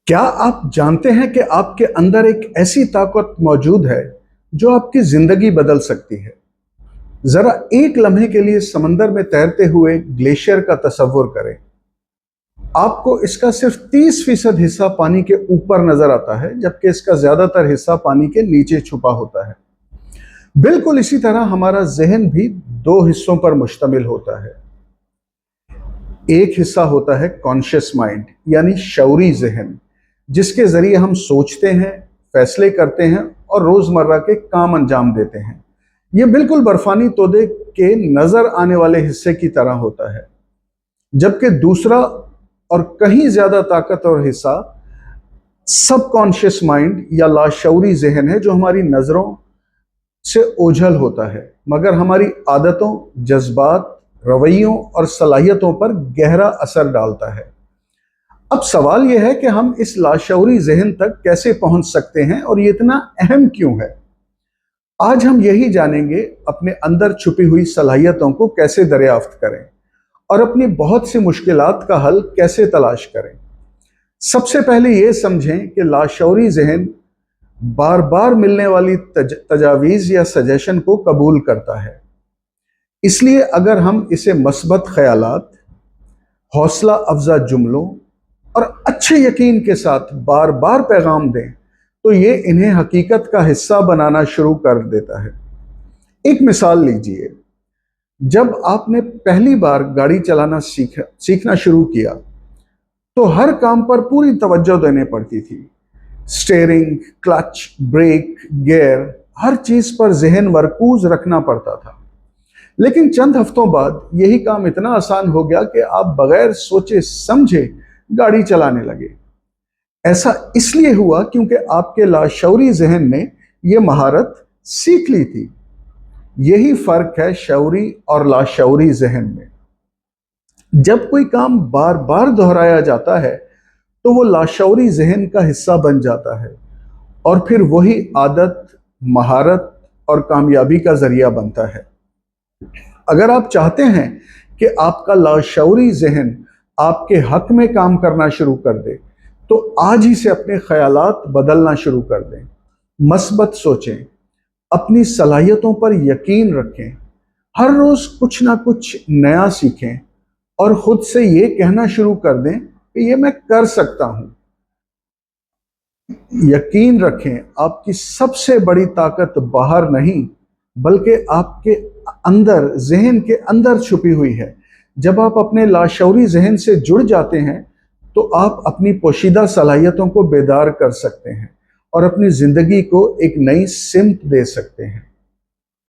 क्या आप जानते हैं कि आपके अंदर एक ऐसी ताकत मौजूद है जो आपकी जिंदगी बदल सकती है। जरा एक लम्हे के लिए समंदर में तैरते हुए ग्लेशियर का तसव्वुर करें। आपको इसका सिर्फ 30% हिस्सा पानी के ऊपर नजर आता है, जबकि इसका ज्यादातर हिस्सा पानी के नीचे छुपा होता है। बिल्कुल इसी तरह हमारा जहन भी दो हिस्सों पर मुश्तमिल होता है। एक हिस्सा होता है कॉन्शियस माइंड, यानी शऊरी जहन, जिसके जरिए हम सोचते हैं, फैसले करते हैं और रोजमर्रा के काम अंजाम देते हैं। यह बिल्कुल बर्फानी तोदे के नजर आने वाले हिस्से की तरह होता है। जबकि दूसरा और कहीं ज्यादा ताकतवर हिस्सा सबकॉन्शियस माइंड या लाशऊरी जहन है, जो हमारी नजरों से ओझल होता है मगर हमारी आदतों, जज्बात, रवैयों और सलाहियतों पर गहरा असर डालता है। अब सवाल यह है कि हम इस लाशऊरी जहन तक कैसे पहुंच सकते हैं और ये इतना अहम क्यों है। आज हम यही जानेंगे, अपने अंदर छुपी हुई सलाहियतों को कैसे दरियाफ्त करें और अपनी बहुत सी मुश्किलात का हल कैसे तलाश करें। सबसे पहले ये समझें कि लाशऊरी जहन बार बार मिलने वाली तजावीज़ या सजेशन को कबूल करता है। इसलिए अगर हम इसे मस्बत ख्यालात, हौसला अफजा जुमलों और अच्छे यकीन के साथ बार बार पैगाम दें तो ये इन्हें हकीकत का हिस्सा बनाना शुरू कर देता है। एक मिसाल लीजिए, जब आपने पहली बार गाड़ी चलाना सीखना शुरू किया तो हर काम पर पूरी तवज्जो देने पड़ती थी। स्टीयरिंग, क्लच, ब्रेक, गियर, हर चीज पर जहन मरकूज रखना पड़ता था। लेकिन चंद हफ्तों बाद यही काम इतना आसान हो गया कि आप बगैर सोचे समझे गाड़ी चलाने लगे। ऐसा इसलिए हुआ क्योंकि आपके लाशऊरी जहन ने यह महारत सीख ली थी। यही फर्क है शऊरी और लाशऊरी जहन में। जब कोई काम बार बार दोहराया जाता है तो वो लाशऊरी जहन का हिस्सा बन जाता है और फिर वही आदत, महारत और कामयाबी का जरिया बनता है। अगर आप चाहते हैं कि आपका लाशऊरी जहन आपके हक में काम करना शुरू कर दे तो आज ही से अपने ख्यालात बदलना शुरू कर दें। मस्बत सोचें, अपनी सलाहियतों पर यकीन रखें, हर रोज कुछ ना कुछ नया सीखें और खुद से ये कहना शुरू कर दें कि ये मैं कर सकता हूं। यकीन रखें, आपकी सबसे बड़ी ताकत बाहर नहीं बल्कि आपके अंदर, जहन के अंदर छुपी हुई है। जब आप अपने लाशऊरी जहन से जुड़ जाते हैं तो आप अपनी पोशीदा सलाहियतों को बेदार कर सकते हैं और अपनी जिंदगी को एक नई सिमत दे सकते हैं।